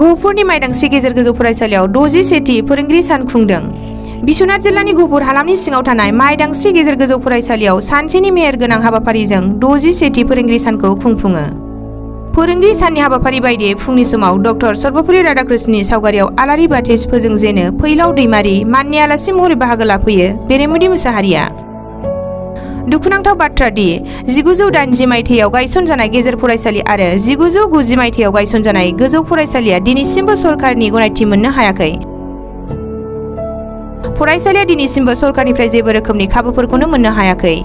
गहपुरनि माइदांस्रि गेजेर गोजौ फरायसालियाव 60सेथि फोरोंगिरि सान खुंदों। बिश्वनाथ जिल्लानि गहपुर हालामनि सिङाव थानाय माइदांस्रि गेजेर गोजौ फरायसालियाव सानसेनि मेहेर गोनां हाबाफारिजों 60सेथि फोरोंगिरि सानखौ खुंफुङो। फोरोंगिरि साननि हाबाफारि बायदियै फुंनि समाव डक्टर सर्वपल्ली राधाकृष्णननि सावगारियाव आलारि बाथि फोजोंजेनो फैलाव दैमारि माननि आलासि महरै बाहागो लाफैयो बेरेमोदै मोसाहारिया। दुखुनांथाव बाथ्रा दि 1980 मायथाइयाव गायसनजानाय गेजेर फरायसालि आरो 1990 मायथाइयाव गायसनजानाय गोजौ फरायसालिया दिनैसिमबो सरकारनि गनायथि मोननो हायाखै। फरायसालिया दिनैसिमबो सरकारनिफ्राय जेबो रोखोमनि खाबुफोरखौनो मोननो हायाखै।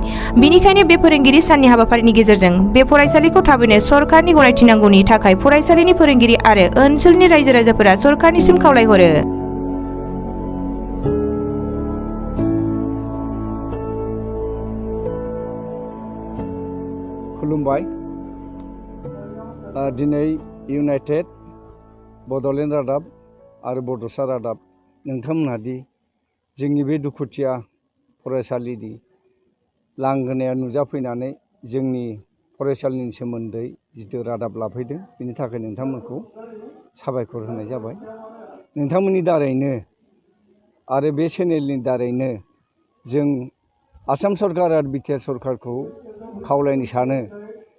बिनिखायनो बे फोरोंगिरि साननि हाबाफारिनि गेजेरजों बे फरायसालिखौ थाबैनो सरकारनि गनायथि नांगौनि थाखाय फरायसालिनि फोरोंगिरि आरो ओनसोलनि रायजो राजाफोरा सरकारनिसिम खावलायहरो। खुलुमबाय। दिनै इउनाइटेड बड'लेण्ड रादाब आरो बड'सा रादाब नोंथांमोनहा दि जोंनि बे दुखुथिया फरायसालिनि लांगोनायाव नुजाफैनानै जोंनि फरायसालिनि सोमोन्दै जिथु रादाब लाफैदों बिनि थाखाय नोंथांमोनखौ साबायखर होनाय जाबाय। नोंथांमोननि दारैनो आरो बे चेनेलनि दारैनो जों आसाम सरकार आरो बिटिआर सरकारखौ खावलायनो सानो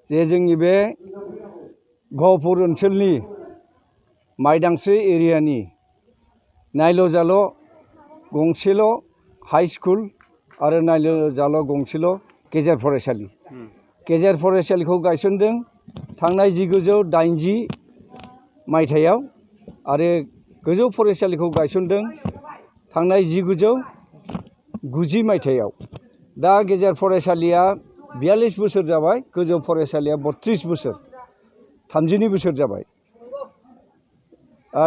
जे जोंनि बे गहपुर ओनसोलनि माइदांस्रि एरियानि नायल' जाल' गंसेल' हाइ स्कुल आरो नायल' जाल' गंसेल' गेजेर फरायसालि। गेजेर फरायसालिखौ गायसनदों थांनाय 1980 मायथाइयाव आरो गोजौ फरायसालिखौ गायसनदों थांनाय 1990 मायथाइयाव। दा गेजेर फरायसालिया 42 बोसोर जाबाय, गोजौ फरायसालिया 32 बोसोर 32 बोसोर जाबाय।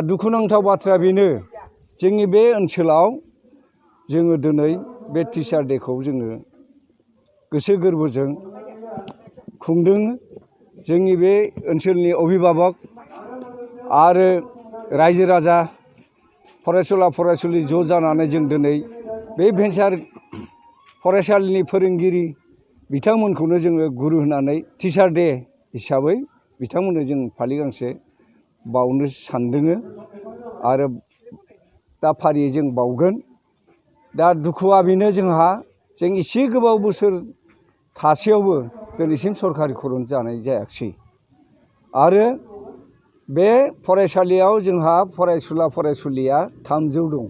दुखुनांथाव बाथ्रा बेनो जोंनि बे ओनसोलाव जोङो दिनै बे टिचार डेखौ जोङो गोसो गोरबोजों खुंदों। जोंनि बे ओनसोलनि अभिभाबक आरो रायजो राजा फरायसुला फरायसुलि ज' जानानै जों दिनै बे भेन्सार फरायसालिनि फोरोंगिरि बिथांमोनखौनो जोङो गुरु होनानै टिचार डे हिसाबै बिथांमोननो जों फालि गांसे बावनो सानदों आरो दा फारियै जों बावगोन। दा दुखुआ बेनो जोंहा जों एसे गोबाव बोसोर थासेयावबो दिनैसिम सरकारि खर'न जानाय जायाखिसै आरो बे फरायसालियाव जोंहा फरायसुला फरायसुलिया 300 दं।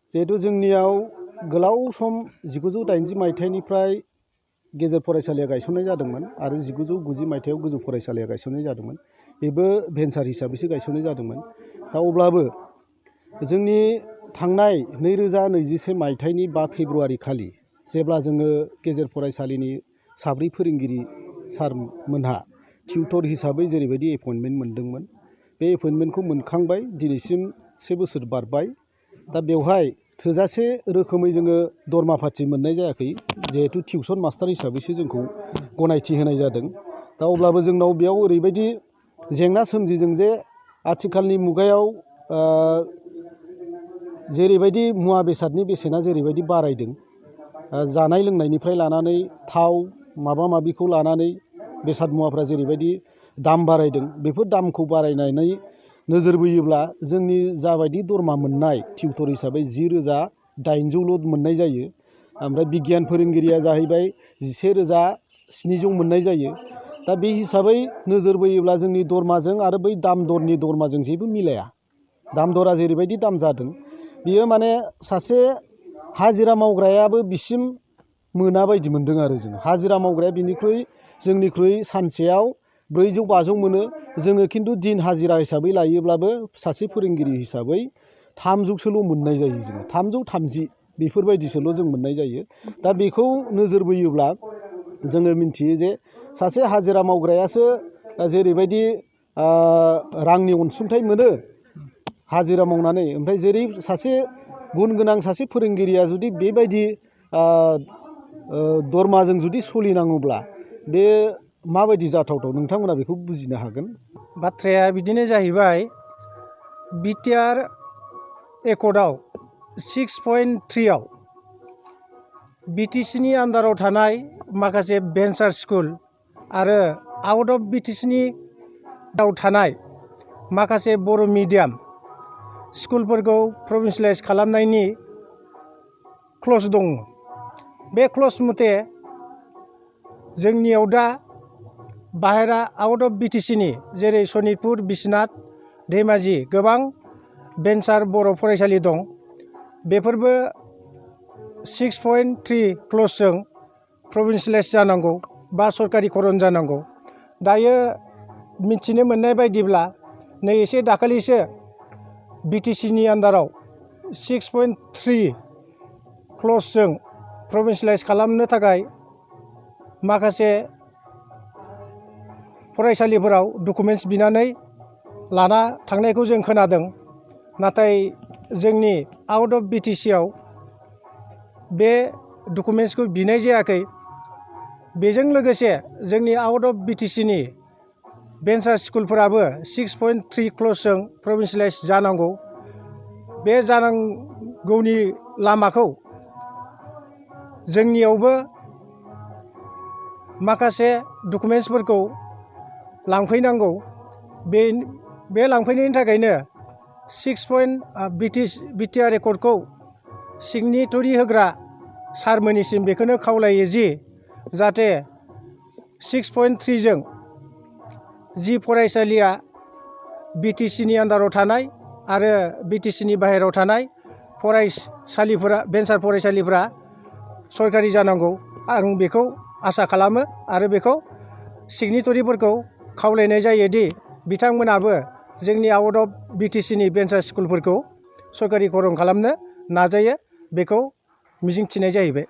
जिहेतु जोंनियाव गोलाव सम 1980 मायथाइनिफ्राय गेजेर फरायसालिया गायसननाय जादोंमोन आरो 1990 मायथाइयाव गोजौ फरायसालिया गायसननाय जादोंमोन। बेबो भेन्सार हिसाबैसो गायसननाय जादोंमोन। दा अब्लाबो जोंनि थांनाय 2021 मायथाइनि 5 फेब्रुआरि खालि जेब्ला जोङो गेजेर फरायसालिनि 3 फोरोंगिरि सारमोनहा टिउटर हिसाबै जेरैबायदि एपइन्टमेन्ट मोनदोंमोन बे एपइन्टमेन्टखौ मोनखांबाय। दिनैसिम 1 बोसोर बारबाय। दा बेवहाय थोजासे रोखोमै जोङो दरमा फाथि मोननाय जायाखै जिहेतु टिउसन मास्टार हिसाबैसो जोंखौ गनायथि होनाय जादों। दा अब्लाबो जोंनाव बेयाव ओरैबायदि जेंना सोमजिदों जे आथिखालनि मुगायाव जेरैबायदि मुवा बेसादनि बेसेना जेरैबायदि बारायदों, जानाय लोंनायनिफ्राय लानानै थाव माबा माबिखौ लानानै बेसाद मुवाफ्रा जेरैबायदि दाम बारायदों, बेफोर दामखौ बारायनानै नोजोर बोयोब्ला जोंनि जाबायदि दरमा मोननाय टिउटर हिसाबै 10,800ल' मोननाय जायो। ओमफ्राय बिगियान फोरोंगिरिया जाहैबाय 11,700 मोननाय जायो। दा बे हिसाबै नोजोर बोयोब्ला जोंनि दरमाजों आरो बै दाम दरनि दरमाजों जेबो मिलाया। दाम दरा जेरैबायदि दाम जादों बियो माने सासे हाजिरा मावग्रायाबो बिसिम मोना बायदि मोनदों आरो जों। हाजिरा मावग्राया जोंनिख्रुइ सानसेयाव 400-500 मोनो। जोङो खिन्थु दिन हाजिरा हिसाबै लायोब्लाबो सासे फोरोंगिरि हिसाबै 300सोल' मोननाय जायो। जोङो 330 बेफोरबायदिसोल' जों मोननाय जायो। दा बेखौ नोजोर बोयोब्ला जोङो मिन्थियो जे सासे हाजिरा मावग्रायासो जेरैबायदि रांनि अनसुंथाइ मोनो हाजिरा मावनानै, ओमफ्राय जेरै सासे गुन गोनां सासे फोरोंगिरिया जुदि बेबायदि दरमाजों जुदि सोलिनाङोब्ला बे माबायदि जाथावथाव नोंथांमोना बेखौ बुजिनो हागोन। बाथ्राया बिदिनो जाहैबाय, बिटिआर एकर्डआव 6.3आव बिटिसिनि आन्डाराव थानाय माखासे भेन्सार स्कुल आरो आउट अफ बिटिसिनि थानाय माखासे बर' मिडियाम स्कुलफोरखौ प्रभिन्सियेलाइज खालामनायनि क्लज दङ। बे क्लज मथे जोंनियाव दा बाहेरा आउट अफ बिटिसिनि जेरै सनितपुर, बिश्वनाथ, धेमाजि गोबां भेन्सार बर' फरायसालि दं। बेफोरबो 6.3 क्लजजों प्रभिन्सियेलाइज जानांगौ बा सरकारिकरन जानांगौ। दायो मिथिनो मोननाय बायदिब्ला नै एसे दाखालिसो बिटिसिनि आन्दाराव 6.3 क्लजजों प्रभिन्सियेलाइज खालामनो थाखाय माखासे फरायसालिफोराव डकुमेन्टस बिनानै लाना थांनायखौ जों खोनादों। नाथाय जोंनि आउट अफ बिटिसिआव बे डकुमेन्टसखौ बिनाय जायाखै। बेजों लोगोसे जोंनि आउट अफ बिटिसिनि भेन्सार स्कुलफोराबो 6.3 क्लजजों प्रभिन्सियेलाइज जानांगौ। बे जानांगौनि लामाखौ जोंनियावबो माखासे डकुमेन्टसफोरखौ लांफैनांगौ। बे लांफैनायनि थाखायनो बिटिआर एकर्डखौ सिगनेटरि होग्रा सारमोननिसिम बेखौनो खावलायो जि जाहाथे 6.3 जों जि फरायसालिया बिटिसिनि आन्दाराव थानाय आरो बिटिसिनि बाहेरायाव थानाय फरायसालिफोरा भेन्सार फरायसालिफोरा सरकारि जानांगौ। आं बेखौ आसा खालामो आरो बेखौ सिगनेटरिफोरखौ खावलायनाय जायोदि बिथांमोनाबो जोंनि आउट अफ बिटिसिनि भेन्सार स्कुलफोरखौ सरकारिकरन खालामनो नाजायो। बेखौ मिजिंथिनाय जाहैबाय।